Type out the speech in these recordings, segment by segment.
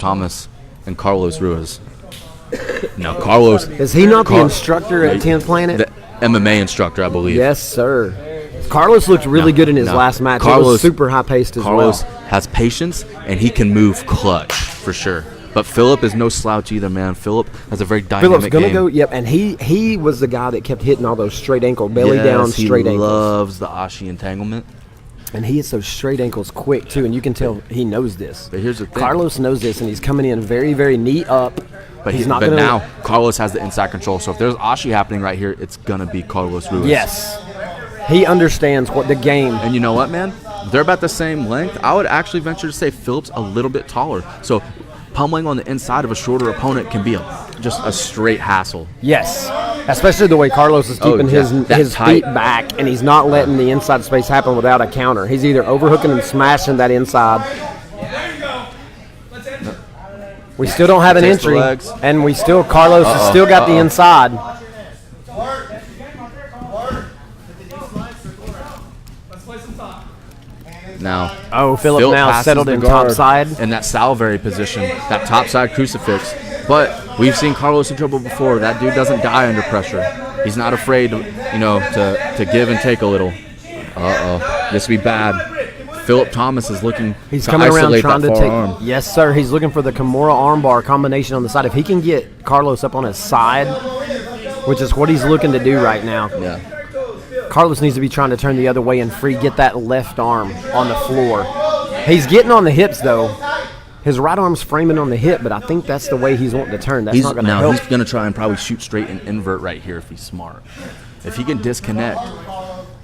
Thomas and Carlos Ruiz. Now, Carlos... Is he not the instructor at 10th Planet? The MMA instructor, I believe. Yes, sir. Carlos looked really good in his last match. Carlos, it was super high-paced as Carlos well. has patience, and he can move clutch, for sure. But Phillip is no slouch either, man. Phillip has a very dynamic Phillip's game. Go, yep, and he was the guy that kept hitting all those straight ankle, belly down straight ankles. He loves the Ashi entanglement. And he hits those straight ankles quick, too, and you can tell he knows this. But here's the thing. Carlos knows this, and he's coming in very, very knee up. But now Carlos has the inside control. So if there's Ashi happening right here, it's going to be Carlos Ruiz. Yes. He understands what the game. And you know what, man? They're about the same length. I would actually venture to say Phillip's a little bit taller. So pummeling on the inside of a shorter opponent can be just a straight hassle. Yes. Especially the way Carlos is keeping his feet back, and he's not letting the inside space happen without a counter. He's either overhooking and smashing that inside. We still don't have an entry, and Carlos has still got the inside. Now, Phillip now settled in top side. In that salivary position, that top side crucifix. But we've seen Carlos in trouble before. That dude doesn't die under pressure. He's not afraid, to give and take a little. This will be bad. Phillip Thomas is looking He's to coming around isolate trying that to forearm. take. Yes, sir. He's looking for the Kimura armbar combination on the side. If he can get Carlos up on his side, which is what he's looking to do right now. Yeah. Carlos needs to be trying to turn the other way and get that left arm on the floor. He's getting on the hips, though. His right arm's framing on the hip, but I think that's the way he's wanting to turn. That's not going to help. He's going to try and probably shoot straight and invert right here if he's smart. If he can disconnect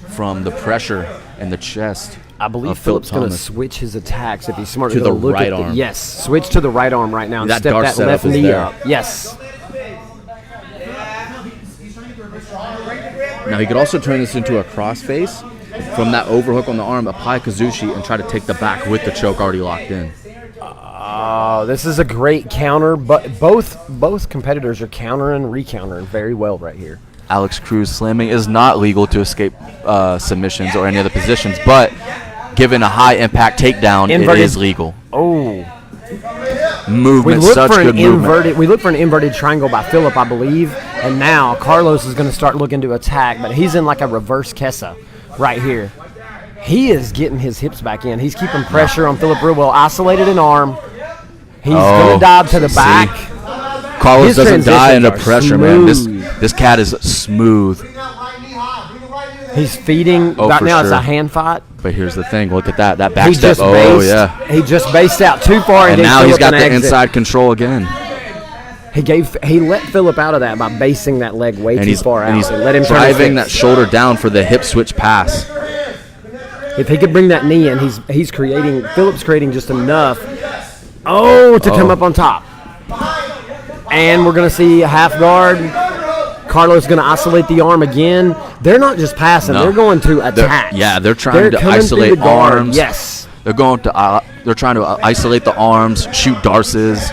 from the pressure in the chest. I believe Phillip's going to switch his attacks if he's smart. To the right arm. Yes, switch to the right arm right now and step that left knee up. Yes. Now he could also turn this into a crossface from that overhook on the arm, apply Kazushi, and try to take the back with the choke already locked in. This is a great counter, but both competitors are countering, re-countering very well right here. Alex Cruz slamming is not legal to escape submissions or any other positions, but given a high impact takedown, it is legal. Oh. Movement, such good movement. We look for an inverted triangle by Phillip, I believe, and now Carlos is going to start looking to attack, but he's in like a reverse Kessa right here. He is getting his hips back in. He's keeping pressure on Phillip real well. Isolated an arm. He's going to dive to the back. Carlos doesn't die under pressure, man. This cat is smooth. He's feeding. Right now it's a hand fight. But here's the thing. Look at that. That back step. He just based out too far. And now he's got the inside control again. He let Phillip out of that by basing that leg way too far out. And he's let him driving that shoulder down for the hip switch pass. If he could bring that knee in, Phillip's creating just enough. To come up on top. And we're going to see a half guard. Carlos going to isolate the arm again. They're not just passing; they're going to attack. They're trying to isolate arms. Yes, they're trying to isolate the arms, shoot darces,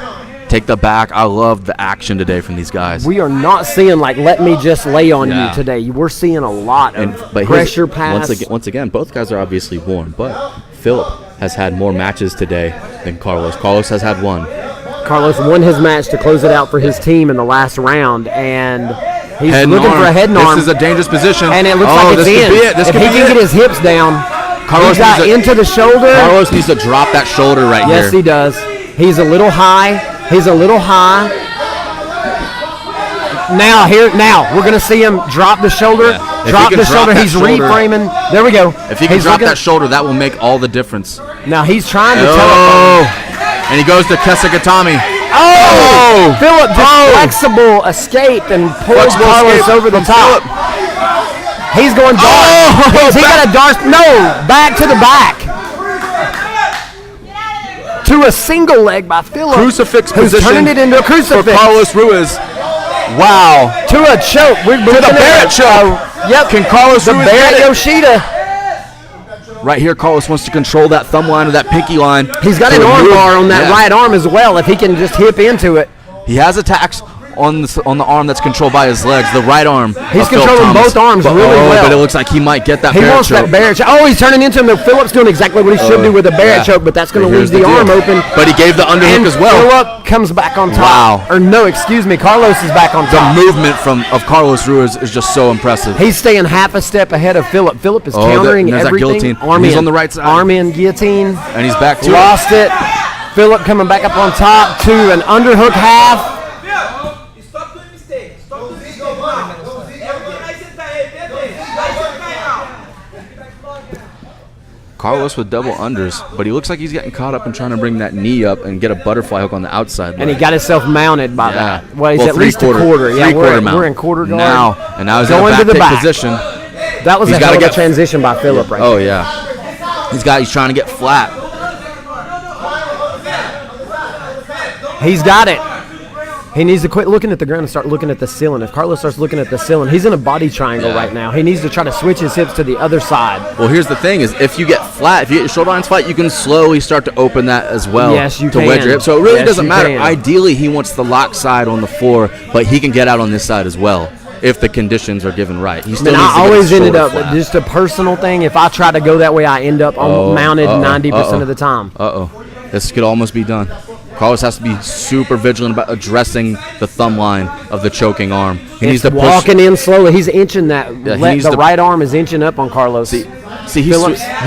take the back. I love the action today from these guys. We are not seeing let me just lay on you today. We're seeing a lot of pressure pass. Once again, both guys are obviously warm, but Phillip has had more matches today than Carlos. Carlos has had one. Carlos won his match to close it out for his team in the last round, and he's looking for a head and arm. This is a dangerous position. And it looks like it's in. If he can get his hips down, Carlos got into the shoulder. Carlos needs to drop that shoulder right here. Yes, he does. He's a little high. Now we're going to see him drop the shoulder. Drop the shoulder. He's reframing. There we go. If he can drop that shoulder, that will make all the difference. Now he's trying to tell. And he goes to Kesagatami. Phillip just flexible escaped and pulls Carlos over the top. He's going dark. He got a dark. No, back to the back. To a single leg by Phillip. Crucifix position. Turning it into a crucifix. For Carlos Ruiz. Wow. To a choke. To the Barrett choke. Yep. Can Carlos Ruiz Barrett Yoshida. Right here, Carlos wants to control that thumb line or that pinky line. He's got an arm bar on that right arm as well. If he can just hip into it. He has attacks on the arm that's controlled by his legs, the right arm. He's controlling both arms really well. But it looks like he might get that barrett choke. He wants that barrett choke. Oh, he's turning into him. Phillip's doing exactly what he should do with a barrett choke, but that's going to leave the arm open. But he gave the underhook as well. Phillip comes back on top. Wow. Or no, excuse me, Carlos is back on top. The movement of Carlos Ruiz is just so impressive. He's staying half a step ahead of Phillip. Phillip is countering there's everything. That guillotine. He's on the right side. Arm in, guillotine. And he's back to Lost it. Phillip coming back up on top to an underhook half. Stop doing mistakes. Stop doing mistakes. Carlos with double unders, but he looks like he's getting caught up and trying to bring that knee up and get a butterfly hook on the outside. And he got himself mounted by that. Well, he's at least three-quarter, a quarter. Yeah, three-quarter mount. We're in quarter guard. Now he's going in a to the back position. That was a hell of a transition by Phillip right Oh, there. yeah. He's trying to get flat. He's got it. He needs to quit looking at the ground and start looking at the ceiling. If Carlos starts looking at the ceiling, he's in a body triangle right now. He needs to try to switch his hips to the other side. Well, here's the thing: is if you get flat, if you get your shoulder lines flat, you can slowly start to open that as well. Yes, you to can. wedge your hip. So it really doesn't matter. Can. Ideally, he wants the lock side on the floor, but he can get out on this side as well if the conditions are given right. He still needs to I always get his ended up shoulder flat. just a personal thing. If I try to go that way, I end up mounted 90% of the time. This could almost be done. Carlos has to be super vigilant about addressing the thumb line of the choking arm. He needs to push. Walking in slowly. He's inching that. Yeah, the right arm is inching up on Carlos. See, he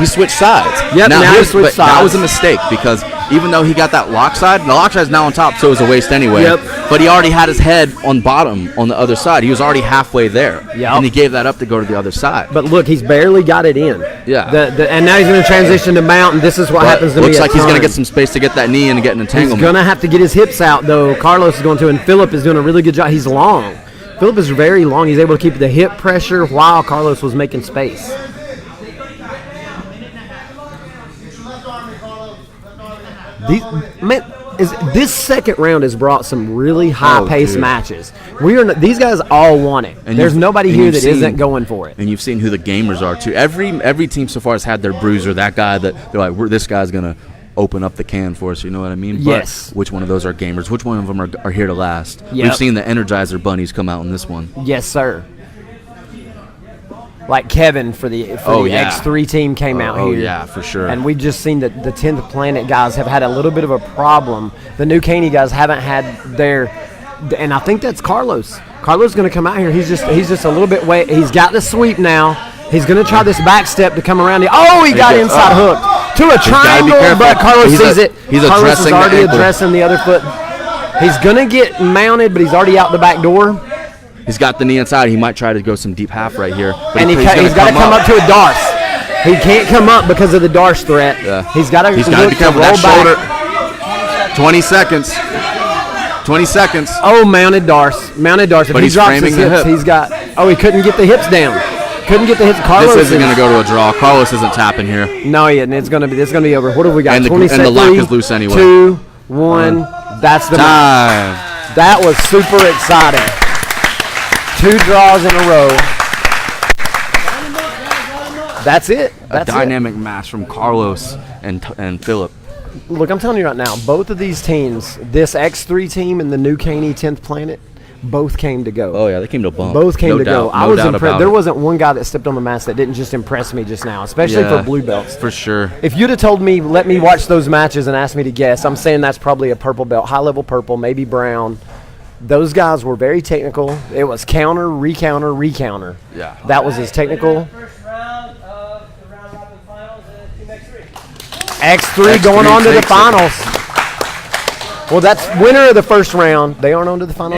switched sides. Yep, now he switched sides. That was a mistake because even though he got that lock side, the lock side is now on top, so it was a waste anyway. Yep. But he already had his head on bottom on the other side. He was already halfway there. Yep. And he gave that up to go to the other side. But look, he's barely got it in. Yeah. And now he's going to transition to mount, and this is what happens to me. Looks like he's going to get some space to get that knee in and get an entanglement. He's going to have to get his hips out, though. Carlos is going to, and Phillip is doing a really good job. He's long. Phillip is very long. He's able to keep the hip pressure while Carlos was making space. This second round has brought some really high-paced matches. These guys all want it. And there's nobody here that isn't going for it. And you've seen who the gamers are too. Every team so far has had their bruiser, that guy that they're like, this guy's gonna open up the can for us. You know what I mean? Yes. But which one of those are gamers? Which one of them are here to last? Yep. We've seen the Energizer bunnies come out in this one. Yes, sir. Like Kevin for the X3 team came out here. Oh, yeah, for sure. And we've just seen that the 10th Planet guys have had a little bit of a problem. The New Caney guys haven't had their – and I think that's Carlos. Carlos is going to come out here. He's just a little bit – he's got the sweep now. He's going to try this back step to come around. He got inside hook to a triangle, but Carlos sees it. Carlos is already addressing the other foot. He's going to get mounted, but he's already out the back door. He's got the knee inside. He might try to go some deep half right here. And he's got to come up to a Darce. He can't come up because of the Darce threat. Yeah. He's got to be careful with that shoulder. 20 seconds. 20 seconds. Oh, mounted Darce. If but he drops his hips, he's got. Oh, he couldn't get the hips down. Couldn't get the hips. Carlos this isn't going to go to a draw. Carlos isn't tapping here. No, he isn't. It's going to be over. What have we got? And the lock is loose anyway. 2, 1. That's the time. That was super exciting. 2 draws in a row. That's it. A dynamic match from Carlos and Phillip. Look, I'm telling you right now, both of these teams, this X3 team and the New Caney 10th Planet, both came to go. Oh, yeah, they came to bump. Both came to go. I was impressed. There it. wasn't one guy that stepped on the mats that didn't just impress me just now, especially for blue belts. For sure. If you'd have told me, let me watch those matches and asked me to guess, I'm saying that's probably a purple belt, high-level purple, maybe brown. Those guys were very technical. It was counter, recounter, recounter. Yeah. That was as technical. X3 going on to the finals. Well, that's winner of the first round. They aren't on to the finals.